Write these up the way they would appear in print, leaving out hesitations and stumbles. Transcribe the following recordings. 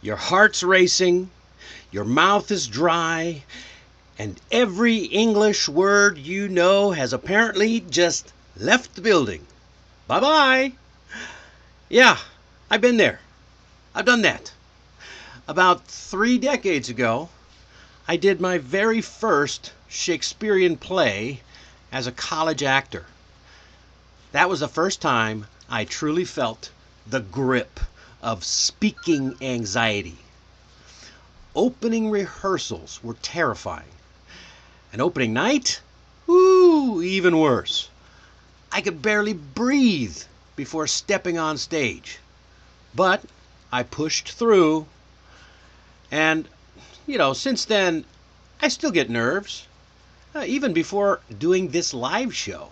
Your heart's racing, your mouth is dry, and every English word you know has apparently just left the building. Bye-bye. Yeah, I've been there. I've done that. About 3 decades ago, I did my very first Shakespearean play as a college actor. That was the first time I truly felt the grip of speaking anxiety. Opening rehearsals were terrifying. And opening night? Woo, even worse. I could barely breathe before stepping on stage. But I pushed through, and, since then, I still get nerves, even before doing this live show.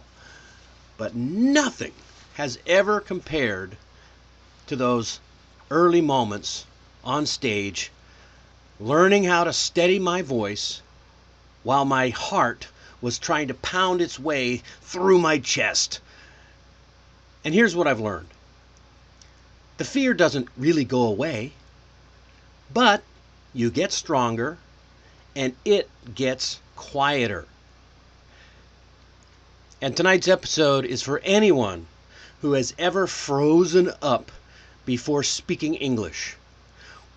But nothing has ever compared to those early moments on stage, learning how to steady my voice while my heart was trying to pound its way through my chest. And here's what I've learned. The fear doesn't really go away, but you get stronger and it gets quieter. And tonight's episode is for anyone who has ever frozen up before speaking English.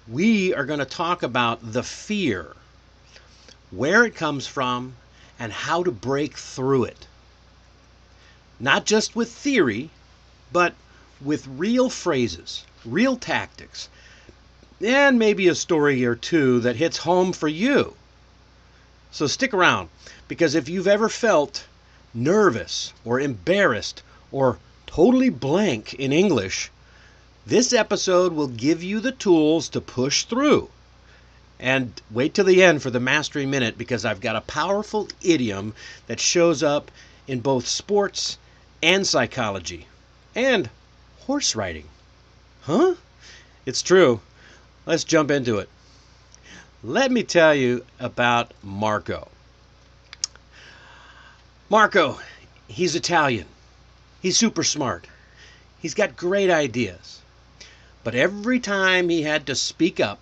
We are going to talk about the fear, where it comes from, and how to break through it. Not just with theory, but with real phrases, real tactics, and maybe a story or two that hits home for you. So stick around, because if you've ever felt nervous or embarrassed or totally blank in English, this episode will give you the tools to push through. And wait till the end for the Mastery Minute, because I've got a powerful idiom that shows up in both sports and psychology and horse riding. Huh? It's true. Let's jump into it. Let me tell you about Marco. Marco, he's Italian. He's super smart. He's got great ideas. But every time he had to speak up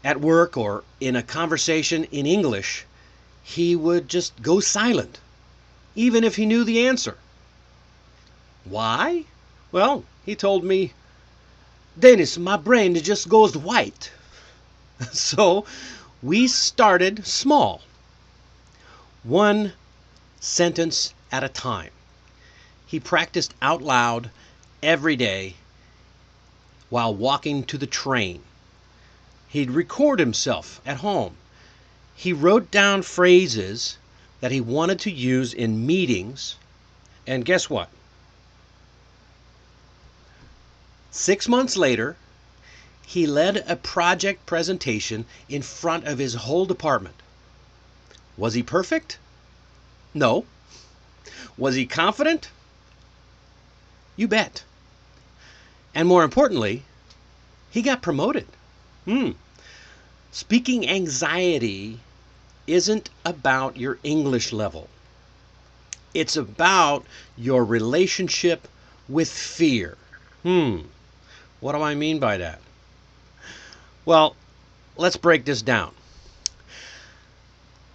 at work or in a conversation in English, he would just go silent, even if he knew the answer. Why? Well, he told me, "Dennis, my brain just goes white." So we started small, one sentence at a time. He practiced out loud every day while walking to the train. He'd record himself at home. He wrote down phrases that he wanted to use in meetings, and guess what? 6 months later, he led a project presentation in front of his whole department. Was he perfect? No. Was he confident? You bet. And more importantly, he got promoted. Speaking anxiety isn't about your English level. It's about your relationship with fear. What do I mean by that? Well, let's break this down.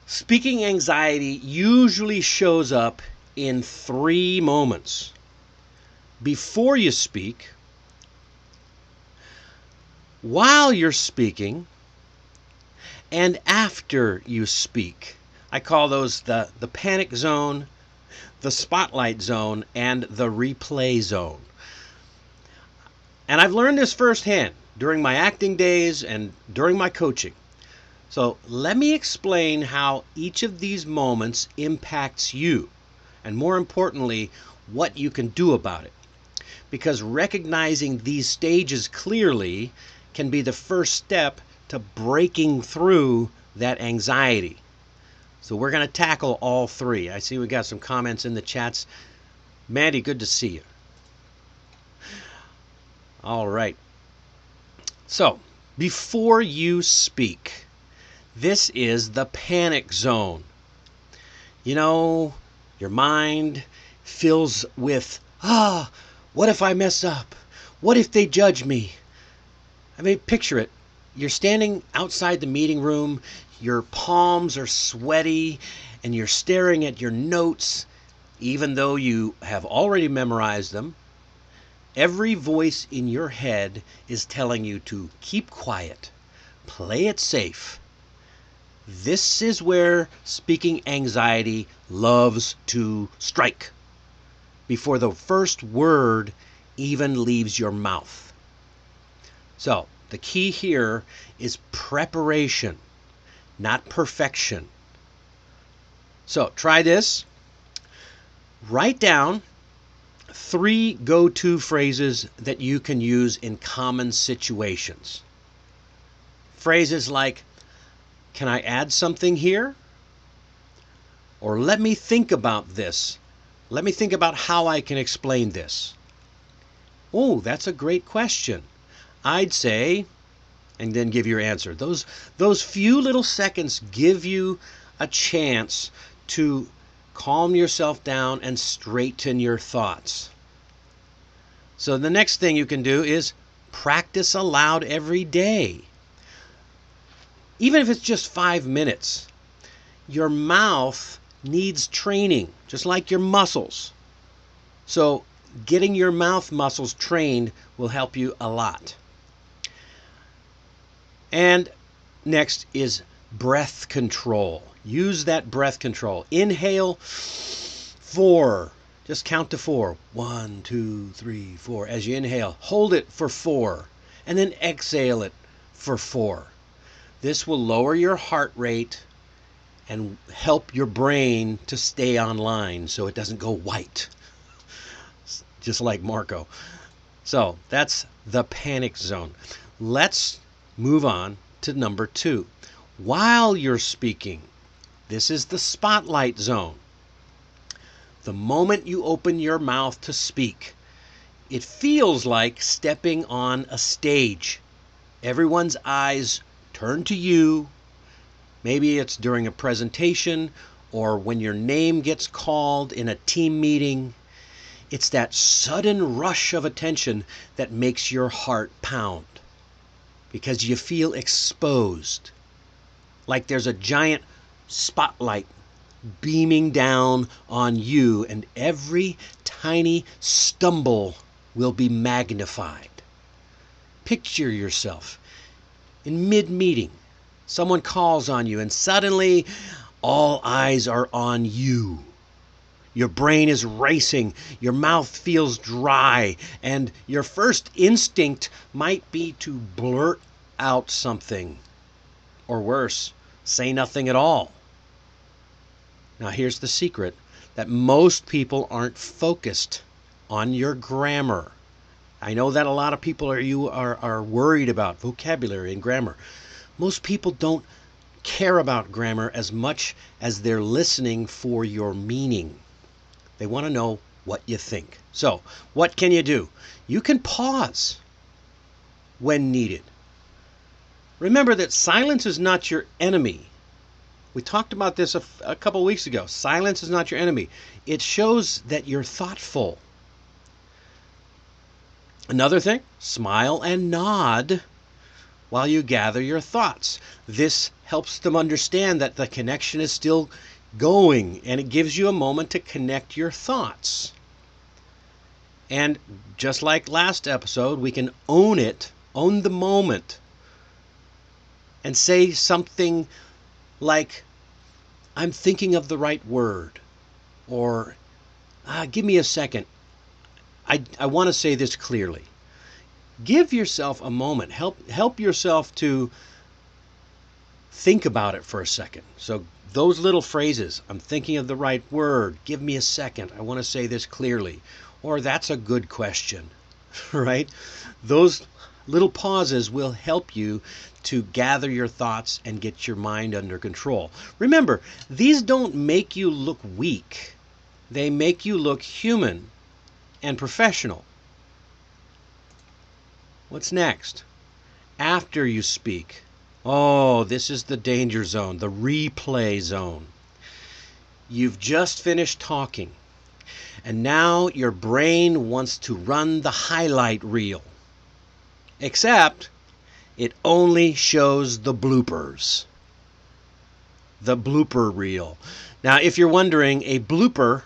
Speaking anxiety usually shows up in 3 moments. Before you speak, while you're speaking, and after you speak. I call those the panic zone, the spotlight zone, and the replay zone. And I've learned this firsthand during my acting days and during my coaching. So let me explain how each of these moments impacts you, and more importantly, what you can do about it. Because recognizing these stages clearly can be the first step to breaking through that anxiety. So we're going to tackle all 3. I see we got some comments in the chats. Mandy, good to see you. All right. So, before you speak, this is the panic zone. Your mind fills with, what if I mess up? What if they judge me? I mean, picture it. You're standing outside the meeting room, your palms are sweaty, and you're staring at your notes, even though you have already memorized them. Every voice in your head is telling you to keep quiet, play it safe. This is where speaking anxiety loves to strike before the first word even leaves your mouth. So, the key here is preparation, not perfection. So, try this. Write down 3 go-to phrases that you can use in common situations. Phrases like, "Can I add something here?" Or "Let me think about this. Let me think about how I can explain this." "Oh, that's a great question. I'd say," and then give your answer. Those few little seconds give you a chance to calm yourself down and straighten your thoughts. So the next thing you can do is practice aloud every day. Even if it's just 5 minutes. Your mouth needs training, just like your muscles. So getting your mouth muscles trained will help you a lot. And next is breath control. Use that breath control. Inhale 4. Just count to 4. 1, 2, 3, 4. As you inhale, hold it for 4. And then exhale it for 4. This will lower your heart rate and help your brain to stay online so it doesn't go white. Just like Marco. So that's the panic zone. Let's move on to number 2. While you're speaking, this is the spotlight zone. The moment you open your mouth to speak, it feels like stepping on a stage. Everyone's eyes turn to you. Maybe it's during a presentation or when your name gets called in a team meeting. It's that sudden rush of attention that makes your heart pound because you feel exposed, like there's a giant spotlight beaming down on you, and every tiny stumble will be magnified. Picture yourself in mid-meeting. Someone calls on you, and suddenly all eyes are on you. Your brain is racing, your mouth feels dry, and your first instinct might be to blurt out something, or worse, say nothing at all. Now here's the secret, that most people aren't focused on your grammar. I know that a lot of people are worried about vocabulary and grammar. Most people don't care about grammar as much as they're listening for your meaning. They want to know what you think. So, what can you do? You can pause when needed. Remember that silence is not your enemy. We talked about this a couple weeks ago. Silence is not your enemy. It shows that you're thoughtful. Another thing, smile and nod while you gather your thoughts. This helps them understand that the connection is still going, and it gives you a moment to connect your thoughts. And just like last episode, we can own it, own the moment, and say something like, "I'm thinking of the right word," or "Give me a second. I want to say this clearly." Give yourself a moment. Help yourself to think about it for a second. So those little phrases, "I'm thinking of the right word," "Give me a second. I want to say this clearly," or "That's a good question," right? Those little pauses will help you to gather your thoughts and get your mind under control. Remember, these don't make you look weak. They make you look human and professional. What's next? After you speak. Oh, this is the danger zone, the replay zone. You've just finished talking, and now your brain wants to run the highlight reel. Except It only shows the bloopers. The blooper reel. Now, if you're wondering, a blooper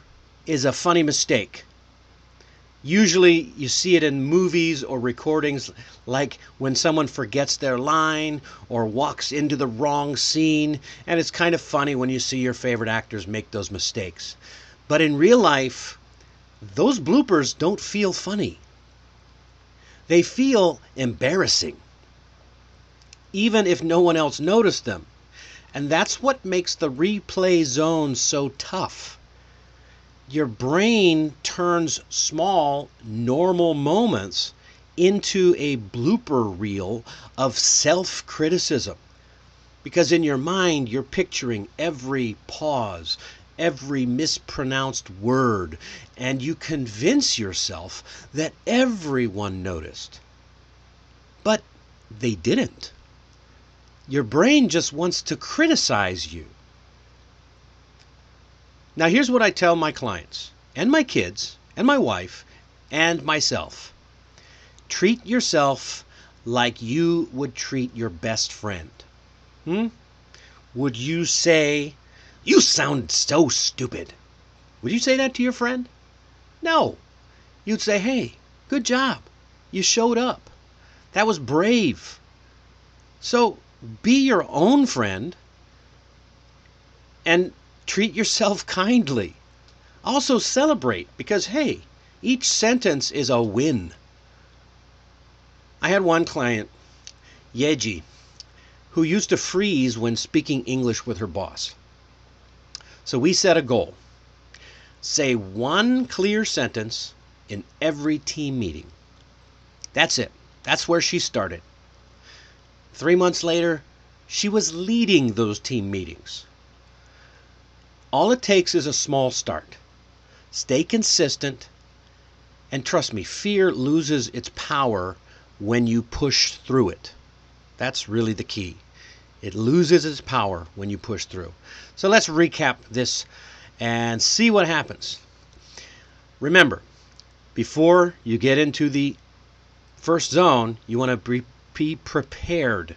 is a funny mistake. Usually you see it in movies or recordings, like when someone forgets their line or walks into the wrong scene, and it's kind of funny when you see your favorite actors make those mistakes. But in real life, those bloopers don't feel funny. They feel embarrassing, even if no one else noticed them. And that's what makes the replay zone so tough. Your brain turns small, normal moments into a blooper reel of self-criticism. Because in your mind, you're picturing every pause, every mispronounced word, and you convince yourself that everyone noticed. But they didn't. Your brain just wants to criticize you. Now, here's what I tell my clients, and my kids, and my wife, and myself. Treat yourself like you would treat your best friend. Would you say, "You sound so stupid"? Would you say that to your friend? No. You'd say, "Hey, good job. You showed up. That was brave." So be your own friend and treat yourself kindly. Also celebrate because, hey, each sentence is a win. I had one client, Yeji, who used to freeze when speaking English with her boss. So we set a goal. Say one clear sentence in every team meeting. That's it. That's where she started. 3 months later, she was leading those team meetings. All it takes is a small start. Stay consistent, and trust me, fear loses its power when you push through it. That's really the key. It loses its power when you push through. So let's recap this and see what happens. Remember, before you get into the first zone, you want to be prepared.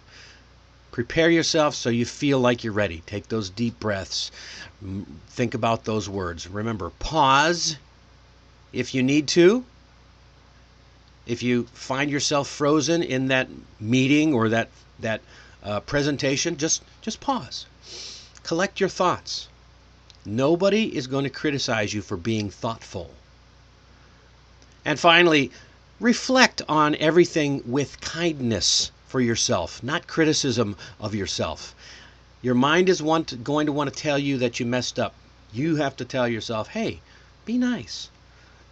Prepare yourself so you feel like you're ready. Take those deep breaths. Think about those words. Remember, pause if you need to. If you find yourself frozen in that meeting or that presentation, just pause. Collect your thoughts. Nobody is going to criticize you for being thoughtful. And finally, reflect on everything with kindness for yourself, not criticism of yourself. Your mind is going to want to tell you that you messed up. You have to tell yourself, hey, be nice.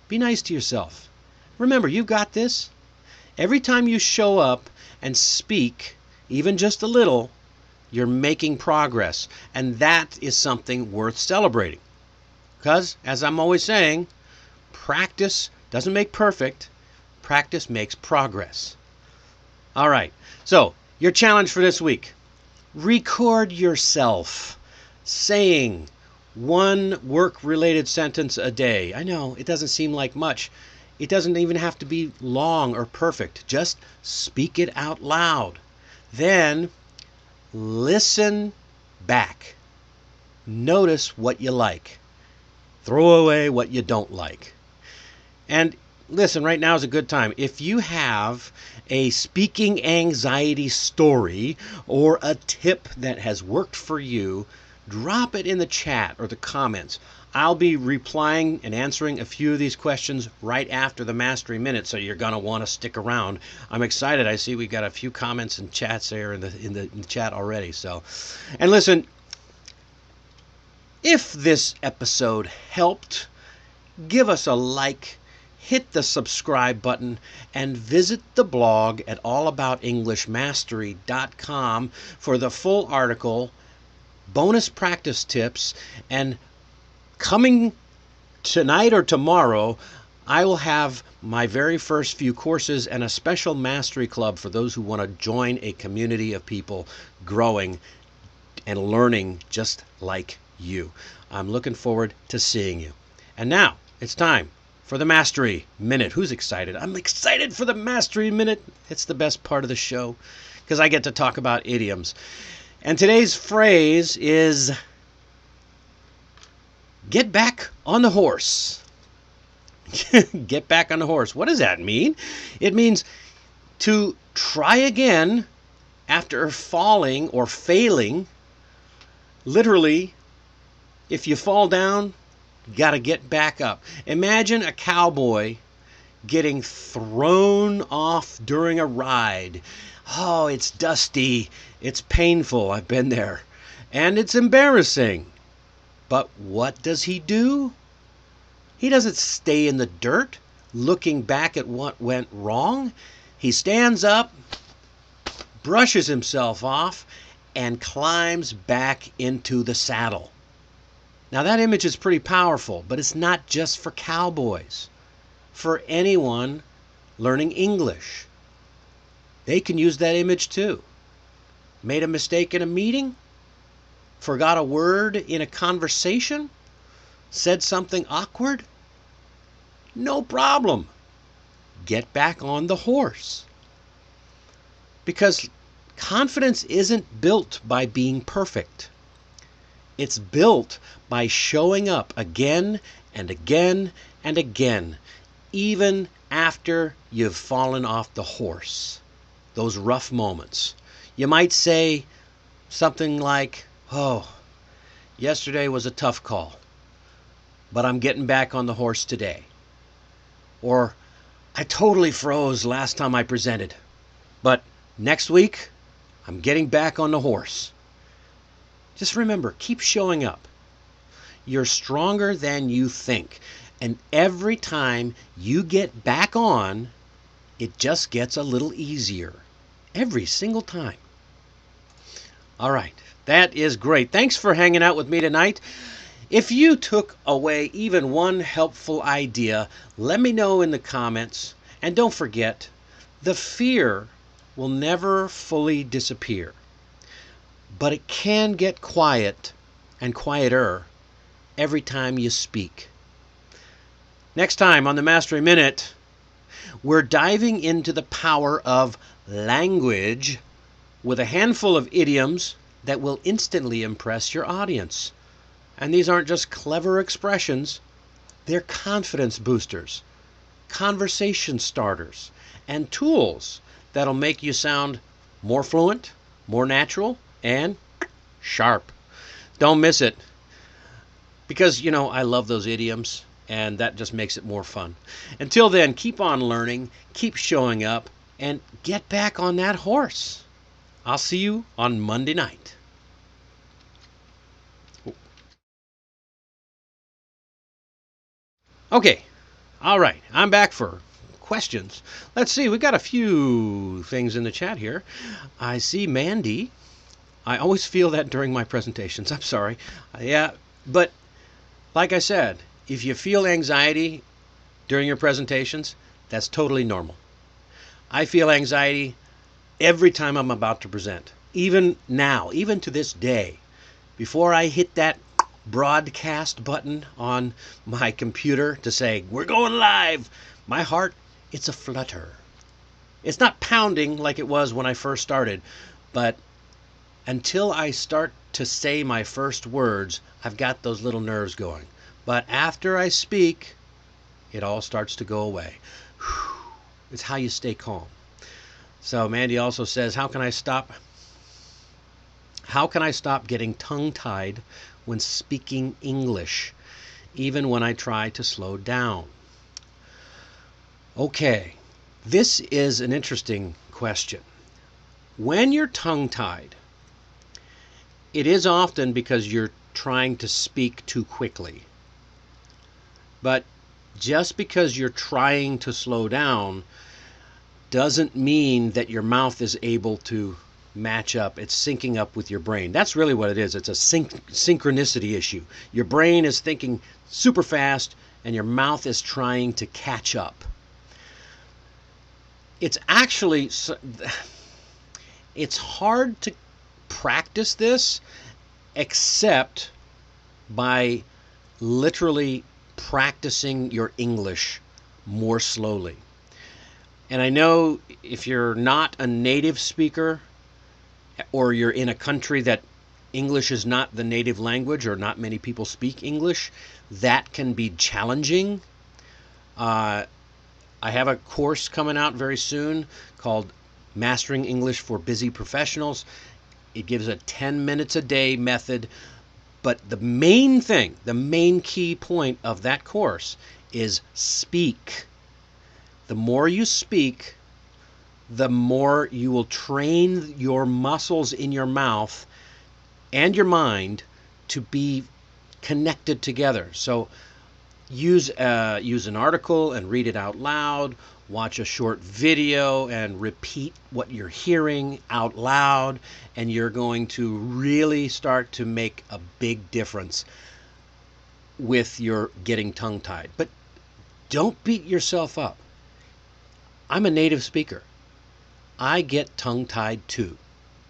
Be nice to yourself. Remember, you've got this. Every time you show up and speak, even just a little, you're making progress. And that is something worth celebrating. Because, as I'm always saying, practice doesn't make perfect. Practice makes progress. All right. So, your challenge for this week. Record yourself saying one work-related sentence a day. I know, it doesn't seem like much. It doesn't even have to be long or perfect. Just speak it out loud. Then listen back. Notice what you like. Throw away what you don't like. And listen, right now is a good time. If you have a speaking anxiety story or a tip that has worked for you, drop it in the chat or the comments. I'll be replying and answering a few of these questions right after the Mastery Minute, so you're going to want to stick around. I'm excited. I see we got a few comments and chats there in the chat already. So, and listen, if this episode helped, give us a like, hit the subscribe button, and visit the blog at allaboutenglishmastery.com for the full article, bonus practice tips, and coming tonight or tomorrow, I will have my very first few courses and a special mastery club for those who want to join a community of people growing and learning just like you. I'm looking forward to seeing you. And now it's time for the Mastery Minute. Who's excited? I'm excited for the Mastery Minute. It's the best part of the show because I get to talk about idioms. And today's phrase is get back on the horse. Get back on the horse. What does that mean? It means to try again after falling or failing. Literally, if you fall down, you got to get back up. Imagine a cowboy getting thrown off during a ride. Oh, it's dusty. It's painful. I've been there. And it's embarrassing. But what does he do? He doesn't stay in the dirt looking back at what went wrong. He stands up, brushes himself off, and climbs back into the saddle. Now that image is pretty powerful, but it's not just for cowboys. For anyone learning English, they can use that image too. Made a mistake in a meeting? Forgot a word in a conversation? Said something awkward? No problem. Get back on the horse. Because confidence isn't built by being perfect. It's built by showing up again and again and again, even after you've fallen off the horse. Those rough moments. You might say something like, "Oh, yesterday was a tough call, but I'm getting back on the horse today." Or, "I totally froze last time I presented, but next week I'm getting back on the horse." Just remember, keep showing up. You're stronger than you think. And every time you get back on, it just gets a little easier. Every single time. All right. That is great. Thanks for hanging out with me tonight. If you took away even one helpful idea, let me know in the comments. And don't forget, the fear will never fully disappear. But it can get quiet and quieter every time you speak. Next time on the Mastery Minute, we're diving into the power of language with a handful of idioms that will instantly impress your audience. And these aren't just clever expressions, they're confidence boosters, conversation starters, and tools that'll make you sound more fluent, more natural, and sharp. Don't miss it. Because, I love those idioms, and that just makes it more fun. Until then, keep on learning, keep showing up, and get back on that horse. I'll see you on Monday night. Okay, all right, I'm back for questions. Let's see, we got a few things in the chat here. I see Mandy. I always feel that during my presentations. I'm sorry. Yeah, but like I said, if you feel anxiety during your presentations, that's totally normal. I feel anxiety every time I'm about to present. Even now, even to this day, before I hit that broadcast button on my computer to say, "We're going live," my heart, it's a flutter. It's not pounding like it was when I first started, but until I start to say my first words, I've got those little nerves going. But after I speak, it all starts to go away. It's how you stay calm. So Mandy also says, how can I stop getting tongue-tied when speaking English, even when I try to slow down? Okay, this is an interesting question. When you're tongue-tied, it is often because you're trying to speak too quickly. But just because you're trying to slow down doesn't mean that your mouth is able to match up. It's syncing up with your brain. That's really what it is. It's a synchronicity issue. Your brain is thinking super fast and your mouth is trying to catch up. It's actually, it's hard to practice this except by literally practicing your English more slowly. And I know if you're not a native speaker, or you're in a country that English is not the native language or not many people speak English, that can be challenging. Uh, I have a course coming out very soon called Mastering English for Busy Professionals. It gives a 10 minutes a day method, but the main thing, the main key point of that course is speak. The more you speak, the more you will train your muscles in your mouth and your mind to be connected together. So use an article and read it out loud. Watch a short video and repeat what you're hearing out loud, and you're going to really start to make a big difference with your getting tongue-tied. But don't beat yourself up. I'm a native speaker. I get tongue-tied too,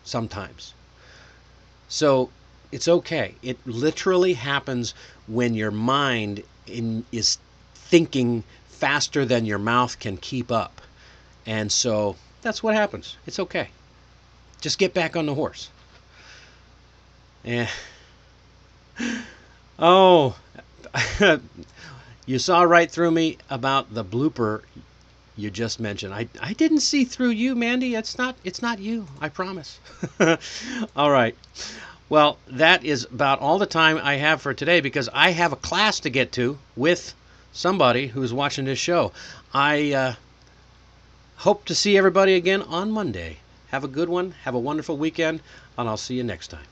sometimes. So it's okay. It literally happens when your mind is thinking faster than your mouth can keep up. And so that's what happens. It's okay. Just get back on the horse. Eh. Oh, you saw right through me about the blooper you just mentioned. I didn't see through you, Mandy. It's not you. I promise. All right. Well, that is about all the time I have for today because I have a class to get to with somebody who's watching this show. I hope to see everybody again on Monday. Have a good one. Have a wonderful weekend, and I'll see you next time.